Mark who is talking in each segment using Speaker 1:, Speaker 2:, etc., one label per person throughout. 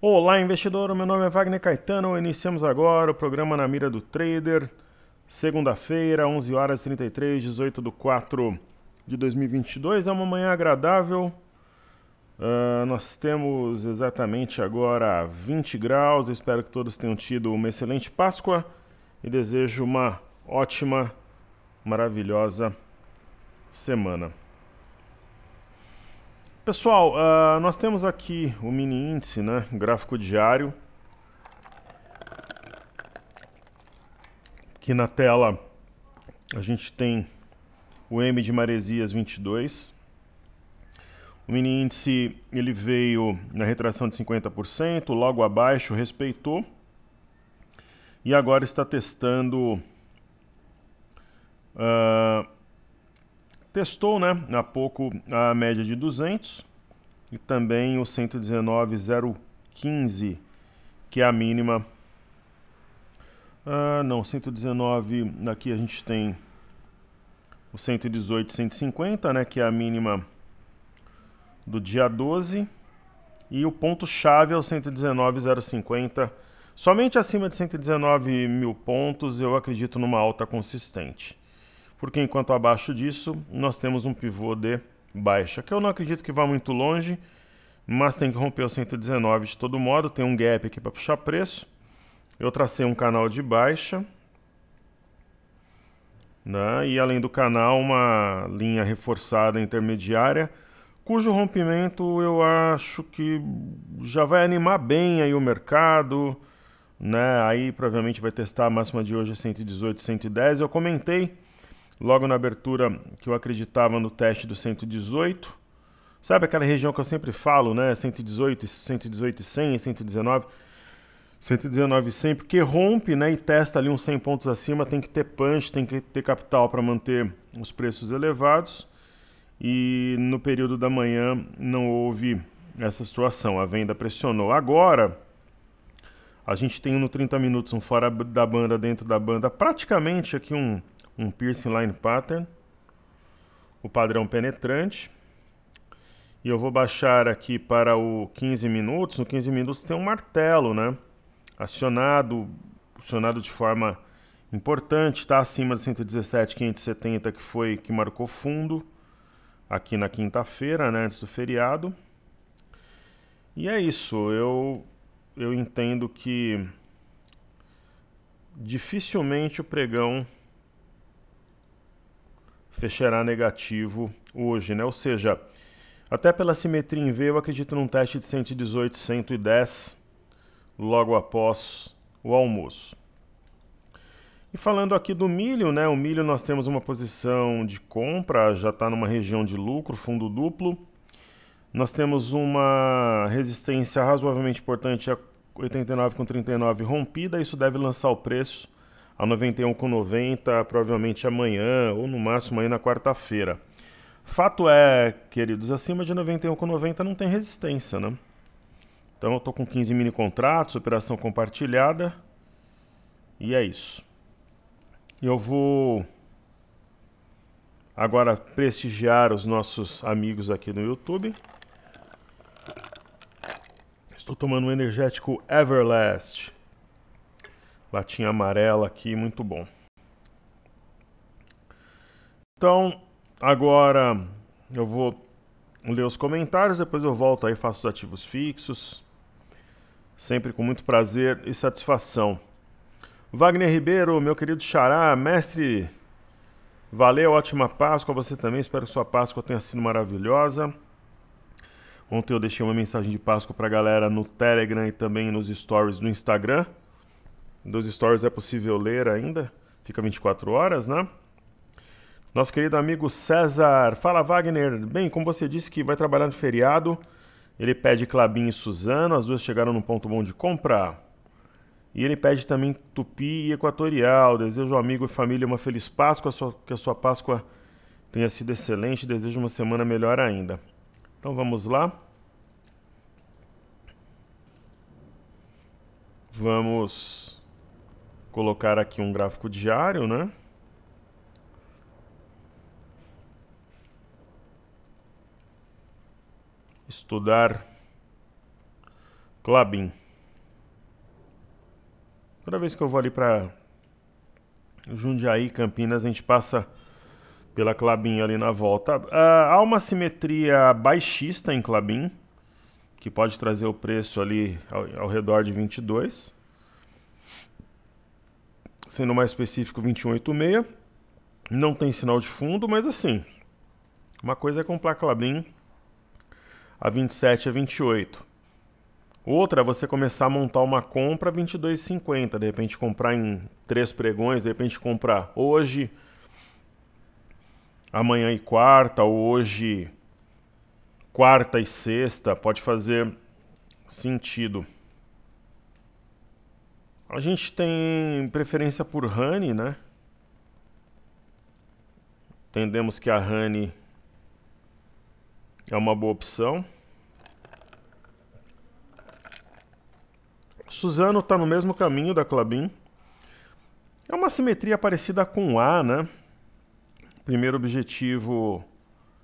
Speaker 1: Olá, investidor. Meu nome é Wagner Caetano. Iniciamos agora o programa Na Mira do Trader. Segunda-feira, 11 horas 33, 18 de 4 de 2022. É uma manhã agradável. Nós temos exatamente agora 20 graus. Eu espero que todos tenham tido uma excelente Páscoa e desejo uma ótima, maravilhosa semana. Pessoal, nós temos aqui o mini índice, né? Gráfico diário. Aqui na tela a gente tem o M de Maresias 22. O mini índice ele veio na retração de 50%, logo abaixo respeitou. E agora está testando... testou, né, há pouco a média de 200 e também o 119,015, que é a mínima. Não, 119, aqui a gente tem o 118,150, né, que é a mínima do dia 12, e o ponto-chave é o 119,050. Somente acima de 119 mil pontos eu acredito numa alta consistente. Porque enquanto abaixo disso, nós temos um pivô de baixa, que eu não acredito que vá muito longe, mas tem que romper o 119 de todo modo. Tem um gap aqui para puxar preço. Eu tracei um canal de baixa, né? E além do canal, uma linha reforçada intermediária, cujo rompimento eu acho que já vai animar bem aí o mercado, né? Aí provavelmente vai testar a máxima de hoje a 118, 110. Eu comentei logo na abertura que eu acreditava no teste do 118. Sabe aquela região que eu sempre falo, né? 118, 118 e 100, 119, 119 e 100, porque rompe, né? E testa ali uns 100 pontos acima, tem que ter punch, tem que ter capital para manter os preços elevados. E no período da manhã não houve essa situação, a venda pressionou. Agora, a gente tem no 30 minutos um fora da banda, dentro da banda, praticamente aqui um piercing line pattern, o padrão penetrante. E eu vou baixar aqui para o 15 minutos. No 15 minutos tem um martelo, né? Acionado de forma importante, está acima do 117,570, que marcou fundo aqui na quinta-feira, né, antes do feriado. E é isso, eu entendo que dificilmente o pregão fechará negativo hoje, né? Ou seja, até pela simetria em V, eu acredito num teste de 118, 110 logo após o almoço. E falando aqui do milho, né? O milho nós temos uma posição de compra, já está numa região de lucro, fundo duplo. Nós temos uma resistência razoavelmente importante a 89,39 rompida. Isso deve lançar o preço a 91,90, provavelmente amanhã ou no máximo aí na quarta-feira. Fato é, queridos, acima de 91,90 não tem resistência, né? Então eu estou com 15 mini contratos, operação compartilhada, e é isso. Eu vou agora prestigiar os nossos amigos aqui no YouTube. Estou tomando um energético Everlast. Latinha amarela aqui, muito bom. Então, agora eu vou ler os comentários, depois eu volto aí e faço os ativos fixos. Sempre com muito prazer e satisfação. Wagner Ribeiro, meu querido xará, mestre, valeu, ótima Páscoa, você também, espero que sua Páscoa tenha sido maravilhosa. Ontem eu deixei uma mensagem de Páscoa pra galera no Telegram e também nos stories do Instagram. Dos stories é possível ler ainda, fica 24 horas, né? Nosso querido amigo César, fala Wagner, bem, como você disse que vai trabalhar no feriado, ele pede Klabin e Suzano, as duas chegaram num ponto bom de compra. E ele pede também Tupi e Equatorial. Desejo ao amigo e família uma feliz Páscoa, que a sua Páscoa tenha sido excelente. Desejo uma semana melhor ainda. Então vamos lá. Vamos colocar aqui um gráfico diário, né? Estudar Klabin. Toda vez que eu vou ali para Jundiaí, Campinas, a gente passa pela Klabin ali na volta. Há uma simetria baixista em Klabin, que pode trazer o preço ali ao redor de 22. Sendo mais específico, 21,86. Não tem sinal de fundo, mas assim, uma coisa é comprar Klabin a 27, a 28. Outra é você começar a montar uma compra a 22,50. De repente comprar em 3 pregões, de repente comprar hoje, amanhã e quarta, ou hoje, quarta e sexta, pode fazer sentido. A gente tem preferência por Honey, né? Entendemos que a Honey é uma boa opção. Suzano está no mesmo caminho da Klabin. É uma simetria parecida com A, né? Primeiro objetivo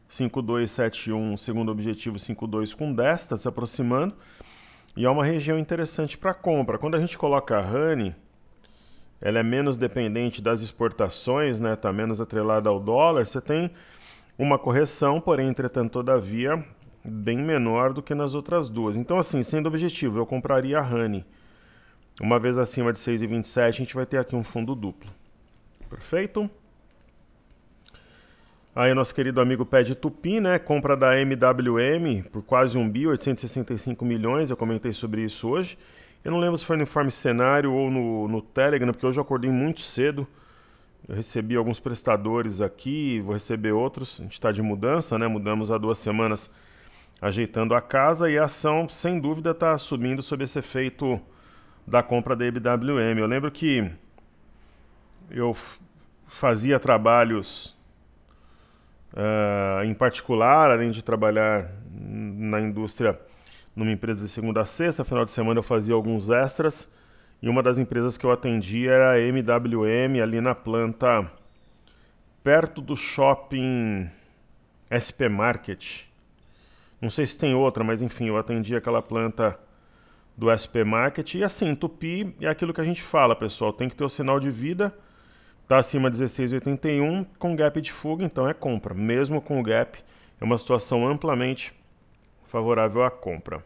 Speaker 1: 5,271, segundo objetivo 5,2 com 10, está se aproximando. E é uma região interessante para compra. Quando a gente coloca a Honey, ela é menos dependente das exportações, né? Está menos atrelada ao dólar. Você tem uma correção, porém, entretanto, todavia, bem menor do que nas outras duas. Então, assim, sendo objetivo, eu compraria a Honey. Uma vez acima de 6,27, a gente vai ter aqui um fundo duplo. Perfeito? Aí, nosso querido amigo pede Tupi, né? Compra da MWM por quase 1 bi, 865 milhões. Eu comentei sobre isso hoje. Eu não lembro se foi no Informe Cenário ou no Telegram, porque hoje eu acordei muito cedo. Eu recebi alguns prestadores aqui, vou receber outros. A gente está de mudança, né? Mudamos há 2 semanas ajeitando a casa e a ação, sem dúvida, está subindo sob esse efeito da compra da MWM. Eu lembro que eu fazia trabalhos em particular, além de trabalhar na indústria numa empresa de segunda a sexta, final de semana eu fazia alguns extras, e uma das empresas que eu atendia era a MWM, ali na planta perto do shopping SP Market. Não sei se tem outra, mas enfim, eu atendia aquela planta do SP Market. E assim, Tupi é aquilo que a gente fala, pessoal, tem que ter o sinal de vida, está acima de 16,81, com gap de fuga, então é compra. Mesmo com o gap, é uma situação amplamente favorável à compra.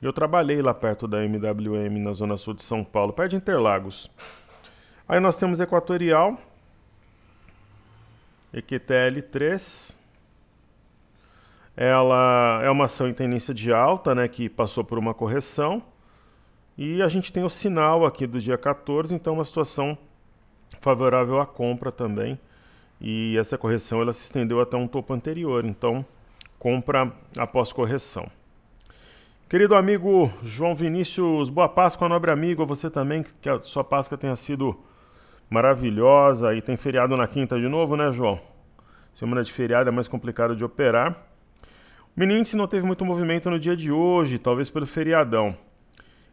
Speaker 1: Eu trabalhei lá perto da MWM, na zona sul de São Paulo, perto de Interlagos. Aí nós temos Equatorial, EQTL3. Ela é uma ação em tendência de alta, né, que passou por uma correção. E a gente tem o sinal aqui do dia 14, então uma situação favorável à compra também. E essa correção ela se estendeu até um topo anterior, então compra após correção. Querido amigo João Vinícius, boa Páscoa, nobre amigo, a você também, que a sua Páscoa tenha sido maravilhosa. E tem feriado na quinta de novo, né, João? Semana de feriado é mais complicado de operar. O mini índice não teve muito movimento no dia de hoje, talvez pelo feriadão.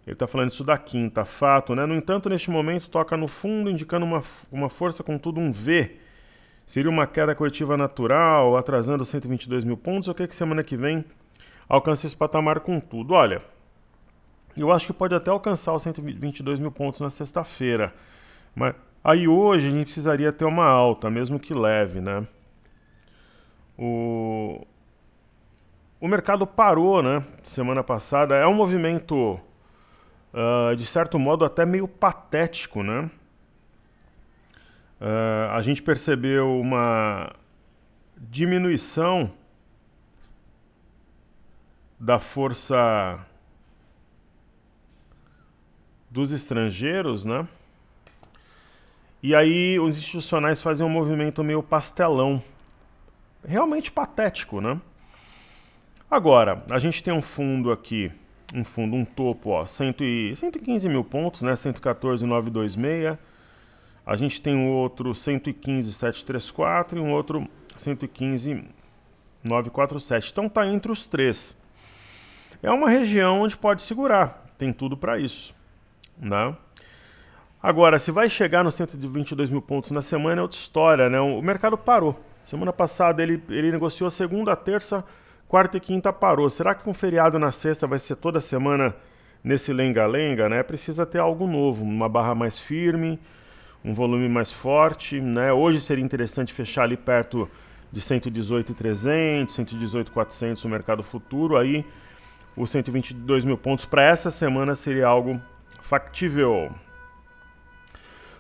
Speaker 1: Ele está falando isso da quinta, fato, né? No entanto, neste momento, toca no fundo, indicando uma força, contudo, um V. Seria uma queda corretiva natural, atrasando 122 mil pontos, ou que semana que vem alcance esse patamar com tudo? Olha, eu acho que pode até alcançar os 122 mil pontos na sexta-feira. Mas aí hoje a gente precisaria ter uma alta, mesmo que leve, né? O mercado parou, né? Semana passada. É um movimento, de certo modo, até meio patético, né? A gente percebeu uma diminuição da força dos estrangeiros, né? E aí os institucionais fazem um movimento meio pastelão. Realmente patético, né? Agora, a gente tem um fundo aqui, um topo, ó, 115 mil pontos, né? 114,926. A gente tem um outro 115,734 e um outro 115,947. Então tá entre os três. É uma região onde pode segurar, tem tudo para isso, né? Agora, se vai chegar nos 122 mil pontos na semana é outra história, né? O mercado parou. Semana passada ele negociou segunda a terça quarta e quinta parou. Será que com feriado na sexta vai ser toda semana nesse lenga-lenga, né? Precisa ter algo novo, uma barra mais firme, um volume mais forte, né? Hoje seria interessante fechar ali perto de 118.300, 118.400 no mercado futuro. Aí os 122 mil pontos para essa semana seria algo factível.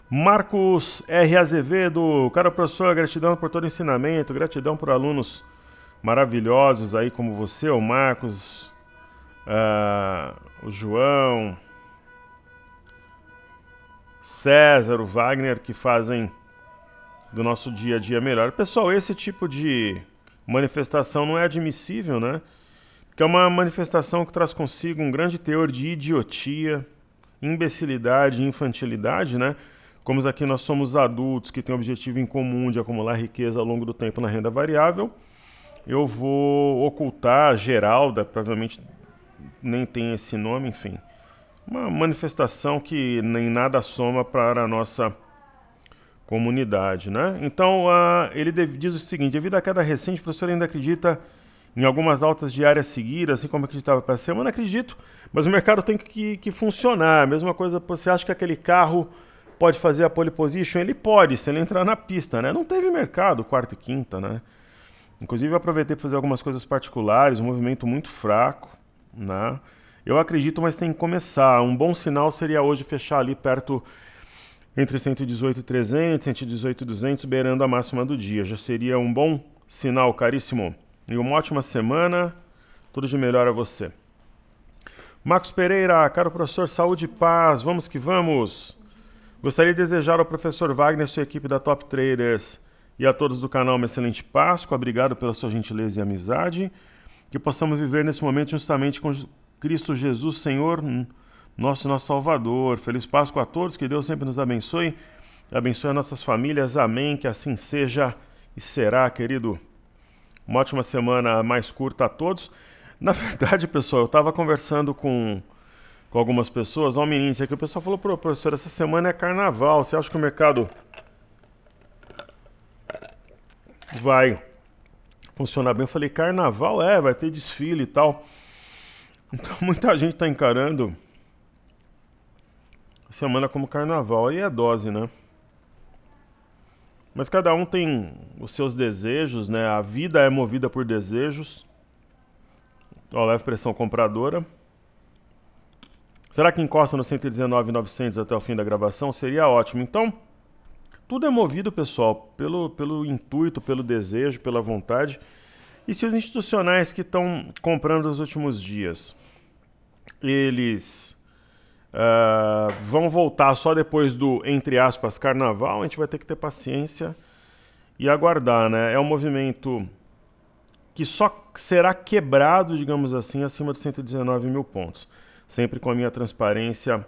Speaker 1: Marcos R. Azevedo, cara professor, gratidão por todo o ensinamento, gratidão por alunos maravilhosos aí como você, o Marcos, o João, César, o Wagner, que fazem do nosso dia a dia melhor. Pessoal, esse tipo de manifestação não é admissível, né? Porque é uma manifestação que traz consigo um grande teor de idiotia, imbecilidade e infantilidade, né? Como aqui nós somos adultos que têm o objetivo em comum de acumular riqueza ao longo do tempo na renda variável, eu vou ocultar Geralda, provavelmente nem tem esse nome, enfim. Uma manifestação que nem nada soma para a nossa comunidade, né? Então, ele diz o seguinte: devido à queda recente, o professor ainda acredita em algumas altas diárias seguidas, assim como acreditava para a semana? Acredito, mas o mercado tem que funcionar. A mesma coisa, você acha que aquele carro pode fazer a pole position? Ele pode, se ele entrar na pista, né? Não teve mercado quarta e quinta, né? Inclusive, eu aproveitei para fazer algumas coisas particulares, um movimento muito fraco, né? Eu acredito, mas tem que começar. Um bom sinal seria hoje fechar ali perto entre 118.300 e 118.200, beirando a máxima do dia. Já seria um bom sinal, caríssimo. E uma ótima semana. Tudo de melhor a você. Marcos Pereira, caro professor, saúde e paz. Vamos que vamos. Gostaria de desejar ao professor Wagner, sua equipe da Top Traders e a todos do canal uma excelente Páscoa. Obrigado pela sua gentileza e amizade. Que possamos viver nesse momento justamente com Cristo Jesus, Senhor, nosso Salvador. Feliz Páscoa a todos, que Deus sempre nos abençoe. Abençoe as nossas famílias, amém, que assim seja e será, querido. Uma ótima semana mais curta a todos. Na verdade, pessoal, eu estava conversando com algumas pessoas, ó, menino, isso aqui, o pessoal falou: professor, essa semana é carnaval, você acha que o mercado vai funcionar bem? Eu falei: carnaval? Vai ter desfile e tal. Então muita gente está encarando a semana como carnaval. Aí é dose, né? Mas cada um tem os seus desejos, né? A vida é movida por desejos. Ó, leve pressão compradora. Será que encosta no 119.900 até o fim da gravação? Seria ótimo. Então, tudo é movido, pessoal, pelo intuito, pelo desejo, pela vontade. E se os institucionais que estão comprando nos últimos dias, eles vão voltar só depois do, entre aspas, carnaval, a gente vai ter que ter paciência e aguardar, né? É um movimento que só será quebrado, digamos assim, acima de 119 mil pontos. Sempre com a minha transparência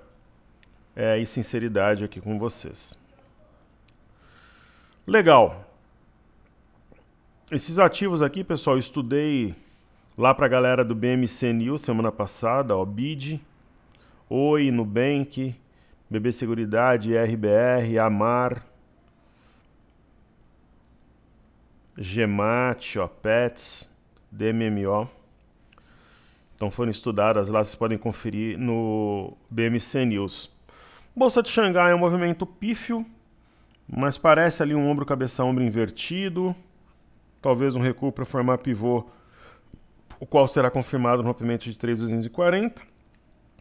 Speaker 1: e sinceridade aqui com vocês. Legal. Esses ativos aqui, pessoal, eu estudei lá para a galera do BMC News semana passada, ó, BID, Oi, Nubank, BB Seguridade, RBR, Amar, Gemat, ó, Pets, DMMO. Então foram estudadas lá, vocês podem conferir no BMC News. Bolsa de Xangai é um movimento pífio, mas parece ali um ombro, cabeça, ombro invertido. Talvez um recuo para formar pivô, o qual será confirmado no rompimento de 3.240.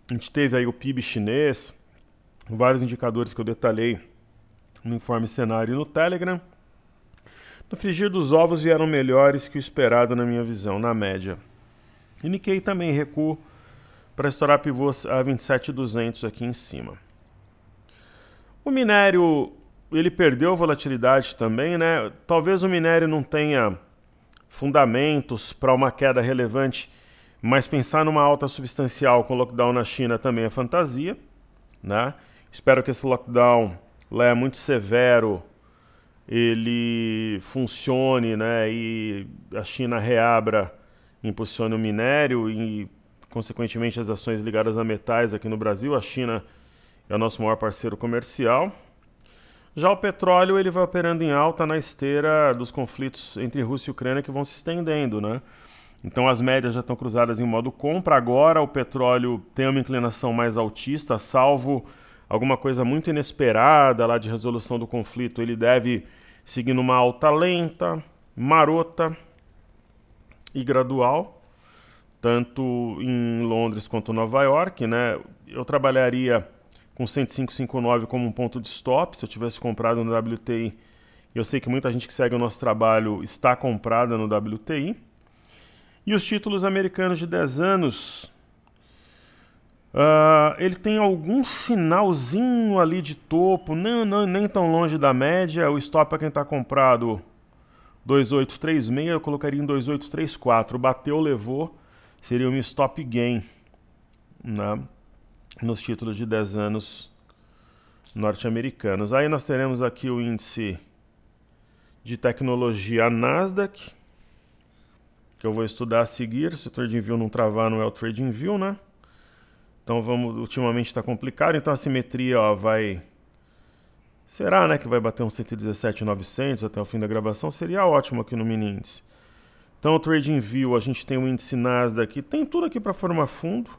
Speaker 1: A gente teve aí o PIB chinês, vários indicadores que eu detalhei no informe cenário no Telegram. No frigir dos ovos vieram melhores que o esperado na minha visão, na média. E Nikkei também recuo para estourar pivôs a 27.200 aqui em cima. O minério, ele perdeu volatilidade também, né? Talvez o minério não tenha fundamentos para uma queda relevante, mas pensar numa alta substancial com lockdown na China também é fantasia, né? Espero que esse lockdown lá é muito severo, ele funcione, né? E a China reabra, impulsione o minério e, consequentemente, as ações ligadas a metais aqui no Brasil. A China é o nosso maior parceiro comercial. Já o petróleo, ele vai operando em alta na esteira dos conflitos entre Rússia e Ucrânia que vão se estendendo, né? Então as médias já estão cruzadas em modo compra. Agora o petróleo tem uma inclinação mais altista, salvo alguma coisa muito inesperada lá de resolução do conflito. Ele deve seguir numa alta lenta, marota e gradual, tanto em Londres quanto Nova York, né? Eu trabalharia com 105,59 como um ponto de stop, se eu tivesse comprado no WTI. Eu sei que muita gente que segue o nosso trabalho está comprada no WTI. E os títulos americanos de 10 anos, ele tem algum sinalzinho ali de topo, não, nem tão longe da média. O stop para quem está comprado 2836, eu colocaria em 2834. Bateu, levou, seria um stop gain, né, nos títulos de 10 anos norte-americanos. Aí nós teremos aqui o índice de tecnologia Nasdaq, que eu vou estudar a seguir, se o TradingView não travar, não é o TradingView, né? Então ultimamente está complicado, então a simetria, ó, será, né, que vai bater uns 117.900 até o fim da gravação? Seria ótimo aqui no mini índice. Então o TradingView, a gente tem o índice Nasdaq, tem tudo aqui para formar fundo.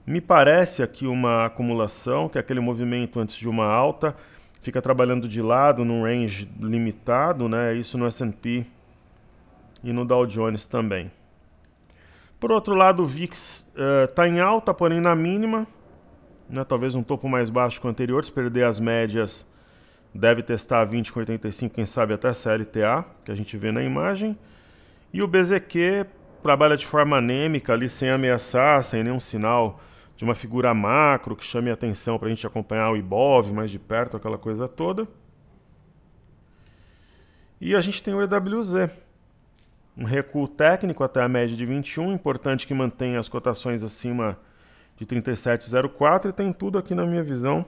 Speaker 1: Me parece aqui uma acumulação, que é aquele movimento antes de uma alta, fica trabalhando de lado num range limitado, né? Isso no S&P e no Dow Jones também. Por outro lado, o VIX está em alta, porém na mínima, né? Talvez um topo mais baixo que o anterior. Se perder as médias, deve testar 20,85, quem sabe até CLTA, que a gente vê na imagem. E o BZQ trabalha de forma anêmica, ali sem ameaçar, sem nenhum sinal de uma figura macro que chame a atenção para a gente acompanhar o Ibov mais de perto, aquela coisa toda. E a gente tem o EWZ. Um recuo técnico até a média de 21, importante que mantenha as cotações acima de 37,04 e tem tudo aqui na minha visão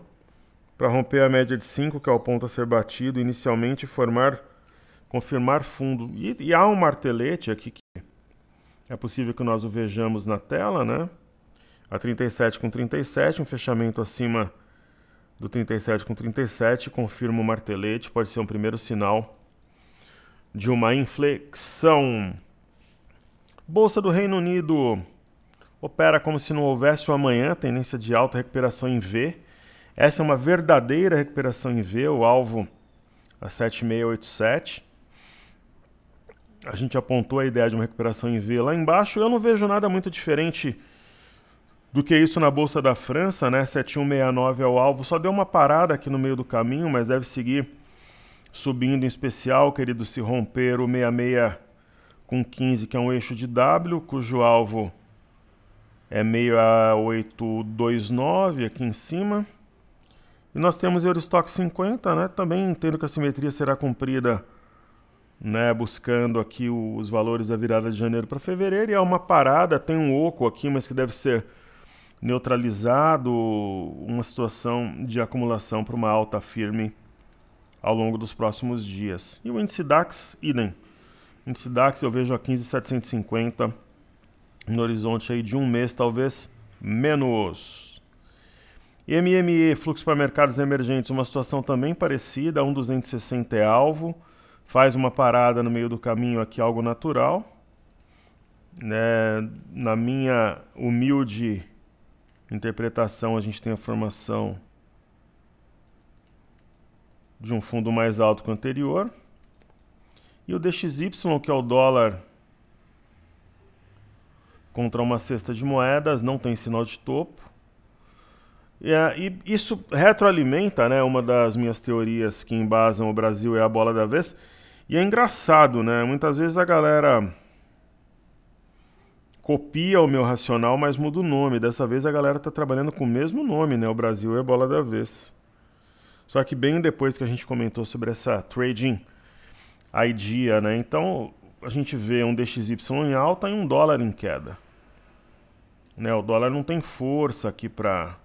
Speaker 1: para romper a média de 5, que é o ponto a ser batido inicialmente e confirmar fundo. E há um martelete aqui que é possível que nós o vejamos na tela, né? A 37,37, um fechamento acima do 37,37, confirma o martelete, pode ser um primeiro sinal de uma inflexão. Bolsa do Reino Unido opera como se não houvesse o amanhã, tendência de alta, recuperação em V. Essa é uma verdadeira recuperação em V, o alvo a 7,687. A gente apontou a ideia de uma recuperação em V lá embaixo. Eu não vejo nada muito diferente do que isso na Bolsa da França, né? 7,169 é o alvo. Só deu uma parada aqui no meio do caminho, mas deve seguir subindo, em especial, querido, se romper o 66,15, que é um eixo de W, cujo alvo é 6829 aqui em cima. E nós temos Eurostock 50, né? Também entendo que a simetria será cumprida, né, buscando aqui os valores da virada de janeiro para fevereiro. E há uma parada, tem um oco aqui, mas que deve ser neutralizado, uma situação de acumulação para uma alta firme ao longo dos próximos dias. E o índice DAX, idem. O índice DAX eu vejo a 15.750 no horizonte aí de um mês, talvez menos. MME, fluxo para mercados emergentes, uma situação também parecida, 1.260 é alvo, faz uma parada no meio do caminho aqui, algo natural. Na minha humilde interpretação, a gente tem a formação de um fundo mais alto que o anterior. E o DXY, que é o dólar contra uma cesta de moedas, não tem sinal de topo. E isso retroalimenta, né, uma das minhas teorias que embasam o Brasil é a bola da vez. E é engraçado, né? Muitas vezes a galera copia o meu racional, mas muda o nome. Dessa vez a galera está trabalhando com o mesmo nome, né? O Brasil é a bola da vez. Só que bem depois que a gente comentou sobre essa trading idea, né? Então a gente vê um DXY em alta e um dólar em queda. Né? O dólar não tem força aqui para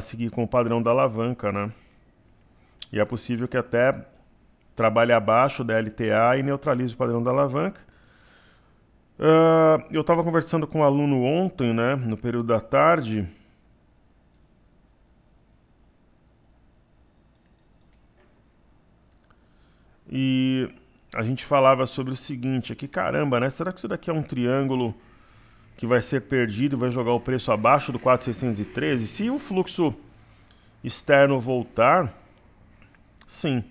Speaker 1: seguir com o padrão da alavanca, né? E é possível que até trabalhe abaixo da LTA e neutralize o padrão da alavanca. Eu estava conversando com um aluno ontem, né, no período da tarde. E a gente falava sobre o seguinte aqui, caramba, né? Será que isso daqui é um triângulo que vai ser perdido e vai jogar o preço abaixo do 4.613? Se o fluxo externo voltar, sim.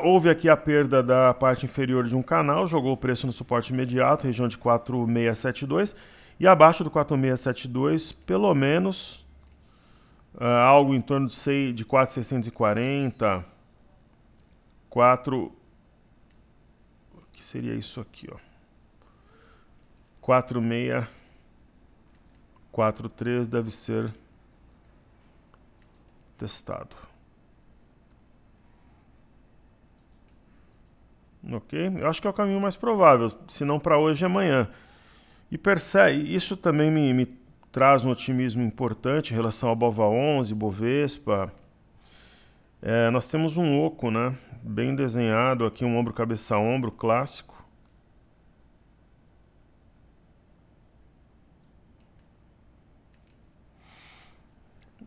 Speaker 1: Houve aqui a perda da parte inferior de um canal, jogou o preço no suporte imediato, região de 4.672, e abaixo do 4.672, pelo menos algo em torno de 4.640, 4... que seria isso aqui, ó. 4.643 deve ser testado. Ok? Eu acho que é o caminho mais provável, se não para hoje, amanhã. E percebe, isso também me traz um otimismo importante em relação ao BOVA11, Bovespa. Nós temos um oco, né? Bem desenhado aqui, um ombro cabeça ombro clássico.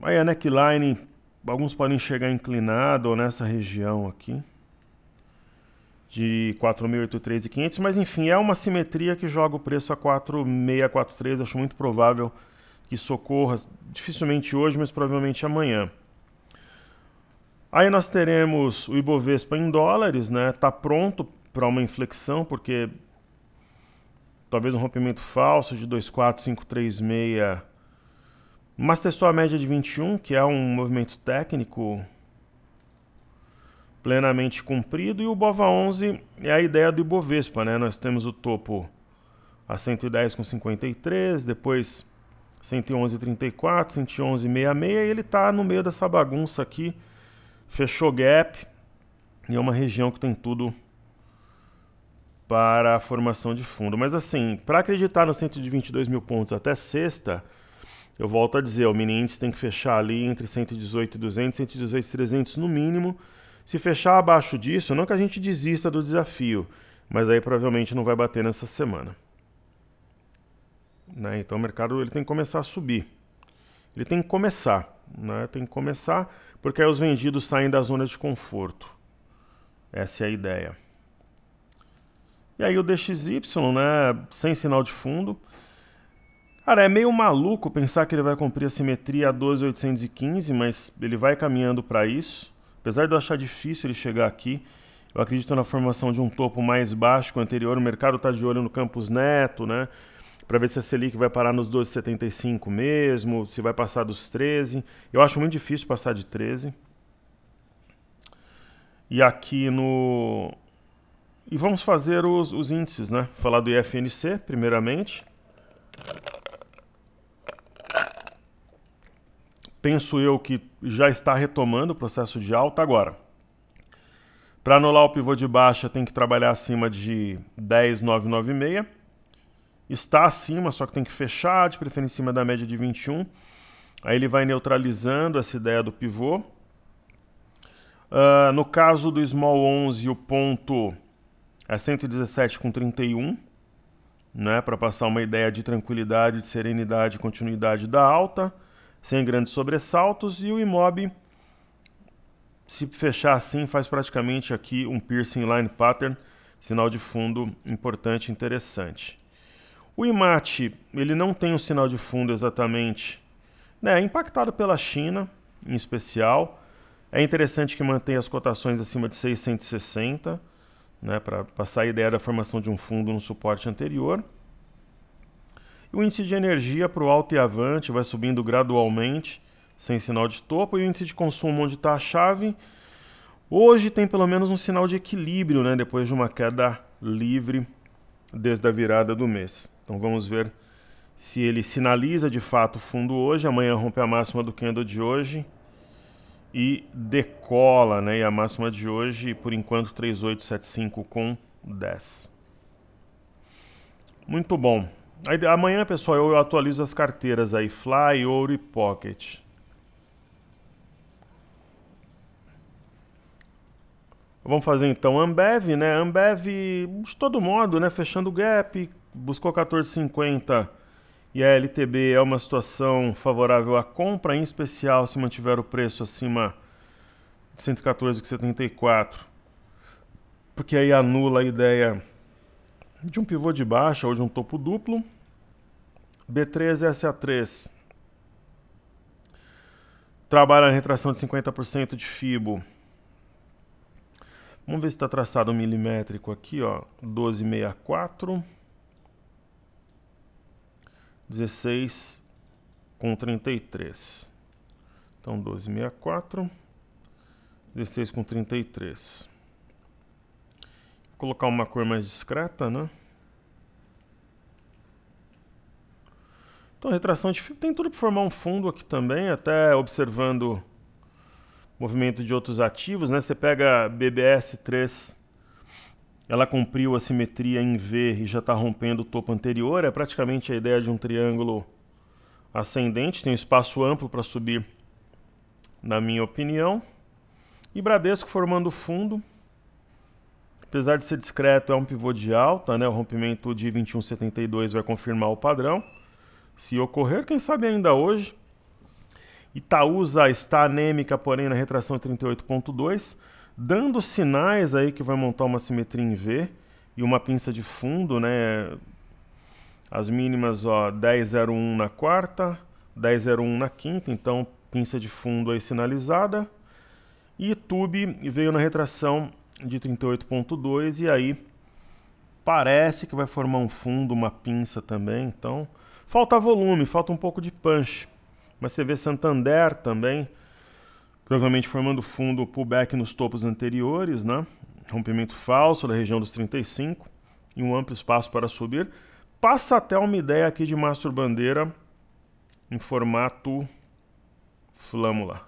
Speaker 1: Aí a neckline, alguns podem chegar inclinado ou nessa região aqui de 4.083 e 500, mas enfim, é uma simetria que joga o preço a 4.643, acho muito provável que isso ocorra, dificilmente hoje, mas provavelmente amanhã. Aí nós teremos o Ibovespa em dólares, né? Tá pronto para uma inflexão, porque talvez um rompimento falso de 2.4536, mas testou a média de 21, que é um movimento técnico plenamente cumprido, e o BOVA11 é a ideia do Ibovespa, né? Nós temos o topo a 110,53, depois 111,34, 111,66, e ele está no meio dessa bagunça aqui, fechou gap, e é uma região que tem tudo para a formação de fundo. Mas assim, para acreditar nos 122 mil pontos até sexta, eu volto a dizer, o mini índice tem que fechar ali entre 118.200 e 118.300 no mínimo. Se fechar abaixo disso, não que a gente desista do desafio, mas aí provavelmente não vai bater nessa semana. Né? Então o mercado ele tem que começar a subir. Ele tem que começar, né? Tem que começar, porque aí os vendidos saem da zona de conforto. Essa é a ideia. E aí o DXY, né? Sem sinal de fundo. Cara, é meio maluco pensar que ele vai cumprir a simetria a 12.815, mas ele vai caminhando para isso. Apesar de eu achar difícil ele chegar aqui, eu acredito na formação de um topo mais baixo que o anterior. O mercado está de olho no Campos Neto, né? Para ver se a Selic vai parar nos 12,75 mesmo, se vai passar dos 13. Eu acho muito difícil passar de 13. E aqui no... E vamos fazer os índices, né? Falar do IFNC, primeiramente. Penso eu que já está retomando o processo de alta agora. Para anular o pivô de baixa tem que trabalhar acima de 10.996. Está acima, só que tem que fechar, de preferência em cima da média de 21. Aí ele vai neutralizando essa ideia do pivô. No caso do Small 11, o ponto é 117,31, né, para passar uma ideia de tranquilidade, de serenidade e continuidade da alta, sem grandes sobressaltos, e o IMOB, se fechar assim, faz praticamente aqui um piercing line pattern, sinal de fundo importante e interessante. O IMAT, ele não tem um sinal de fundo exatamente, né, impactado pela China, em especial. É interessante que mantenha as cotações acima de 660, né, para passar a ideia da formação de um fundo no suporte anterior. O índice de energia para o alto e avante vai subindo gradualmente, sem sinal de topo. E o índice de consumo, onde está a chave, hoje tem pelo menos um sinal de equilíbrio, né, depois de uma queda livre desde a virada do mês. Então vamos ver se ele sinaliza de fato o fundo hoje. Amanhã rompe a máxima do candle de hoje e decola, né? E a máxima de hoje, por enquanto, 3.875,10. Muito bom. Aí, amanhã, pessoal, eu atualizo as carteiras aí, Fly, Ouro e Pocket. Vamos fazer então Ambev, né? Ambev, de todo modo, né? Fechando o gap, buscou 14,50 e a LTB é uma situação favorável à compra, em especial se mantiver o preço acima de 114,74. porque aí anula a ideia de um pivô de baixa ou de um topo duplo. B3 SA3 trabalha na retração de 50% de FIBO. Vamos ver se está traçado milimétrico aqui, ó, 12,64, 16,33. Então 12,64, 16,33. Vou colocar uma cor mais discreta, né? Então, retração de FIBO tem tudo para formar um fundo aqui também, até observando o movimento de outros ativos, né? Você pega a BBS3, ela cumpriu a simetria em V e já está rompendo o topo anterior, é praticamente a ideia de um triângulo ascendente, tem um espaço amplo para subir, na minha opinião. E Bradesco formando fundo, apesar de ser discreto, é um pivô de alta, né? O rompimento de 21,72 vai confirmar o padrão. Se ocorrer, quem sabe ainda hoje. Itaúsa está anêmica, porém na retração de 38,2, dando sinais aí que vai montar uma simetria em V e uma pinça de fundo, né? As mínimas, ó, 10,01 na quarta, 10,01 na quinta, então pinça de fundo aí sinalizada. E YouTube veio na retração de 38,2 e aí parece que vai formar um fundo, uma pinça também, então falta volume, falta um pouco de punch. Mas você vê Santander também, provavelmente formando fundo pullback nos topos anteriores, né? Rompimento falso da região dos 35 e um amplo espaço para subir. Passa até uma ideia aqui de Mastro Bandeira em formato flâmula.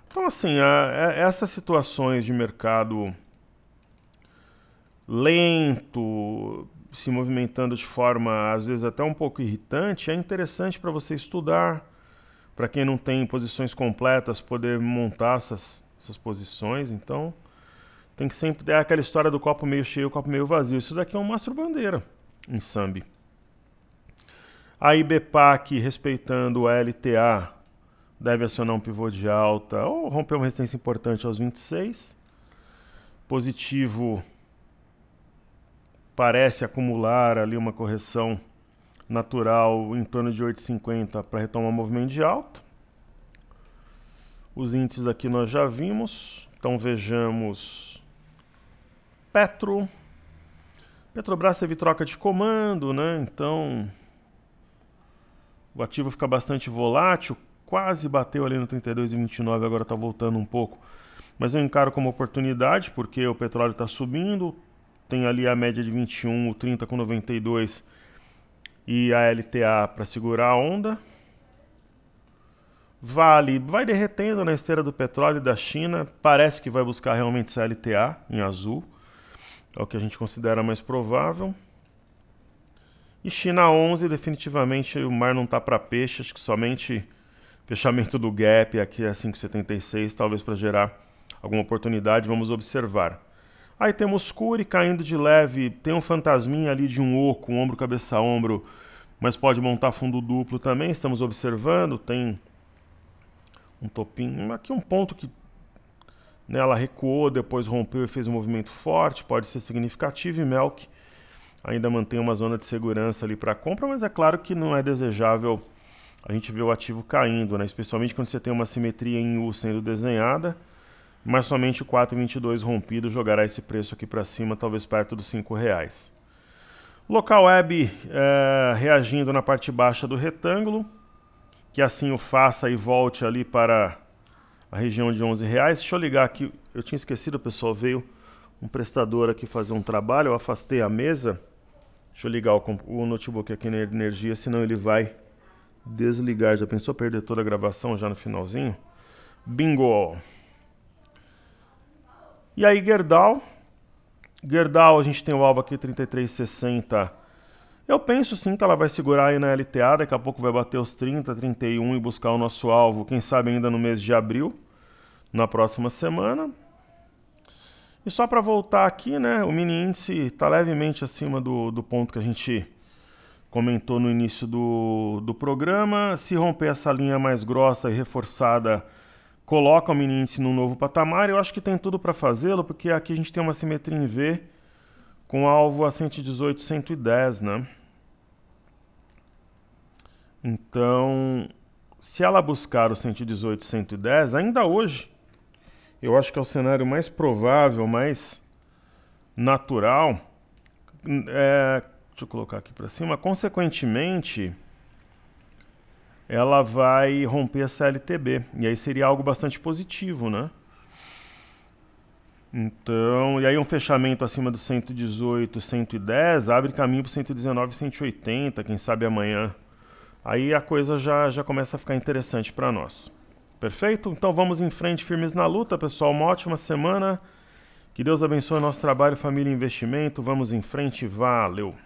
Speaker 1: Então, assim, essas situações de mercado lento, se movimentando de forma, às vezes, até um pouco irritante, é interessante para você estudar, para quem não tem posições completas, poder montar essas posições. Então, tem que sempre ter aquela história do copo meio cheio, copo meio vazio. Isso daqui é um Mastro Bandeira em Sambi. A IBPAC, respeitando a LTA, deve acionar um pivô de alta ou romper uma resistência importante aos 26. Positivo parece acumular ali uma correção natural em torno de 8,50 para retomar o movimento de alta. Os índices aqui nós já vimos. Então vejamos Petro. Petrobras teve troca de comando, né? Então o ativo fica bastante volátil. Quase bateu ali no 32,29, agora está voltando um pouco. Mas eu encaro como oportunidade, porque o petróleo está subindo. Tem ali a média de 21, o 30 com 92 e a LTA para segurar a onda. Vale vai derretendo na esteira do petróleo e da China. Parece que vai buscar realmente essa LTA em azul. É o que a gente considera mais provável. E China 11, definitivamente o mar não está para peixe. Acho que somente fechamento do gap aqui a 5,76, talvez para gerar alguma oportunidade. Vamos observar. Aí temos Cury caindo de leve, tem um fantasminha ali de um oco, um ombro, cabeça, ombro, mas pode montar fundo duplo também, estamos observando, tem um topinho, aqui um ponto que, né, ela recuou, depois rompeu e fez um movimento forte, pode ser significativo, e Melk ainda mantém uma zona de segurança ali para compra, mas é claro que não é desejável a gente ver o ativo caindo, né, especialmente quando você tem uma simetria em U sendo desenhada, mas somente o 4,22 rompido jogará esse preço aqui para cima, talvez perto dos R$5. Local Web reagindo na parte baixa do retângulo, que assim o faça e volte ali para a região de R$11. Deixa eu ligar aqui, eu tinha esquecido, pessoal, veio um prestador aqui fazer um trabalho, eu afastei a mesa. Deixa eu ligar o notebook aqui na energia, senão ele vai desligar. Já pensou perder toda a gravação já no finalzinho? Bingo! E aí, Gerdau, a gente tem o alvo aqui 33,60. Eu penso sim que ela vai segurar aí na LTA, daqui a pouco vai bater os 30, 31 e buscar o nosso alvo, quem sabe ainda no mês de abril, na próxima semana. E só para voltar aqui, né, o mini índice está levemente acima do ponto que a gente comentou no início do programa. Se romper essa linha mais grossa e reforçada coloca o mini índice num novo patamar. Eu acho que tem tudo para fazê-lo, porque aqui a gente tem uma simetria em V com alvo a 118, 110, né? Então, se ela buscar o 118, 110, ainda hoje, eu acho que é o cenário mais provável, mais natural. Deixa eu colocar aqui para cima. Consequentemente, ela vai romper a CLTB. E aí seria algo bastante positivo, né? Então, e aí um fechamento acima do 118, 110 abre caminho para 119, 180, quem sabe amanhã. Aí a coisa já começa a ficar interessante para nós. Perfeito? Então vamos em frente, firmes na luta, pessoal. Uma ótima semana. Que Deus abençoe nosso trabalho, família e investimento. Vamos em frente. Valeu!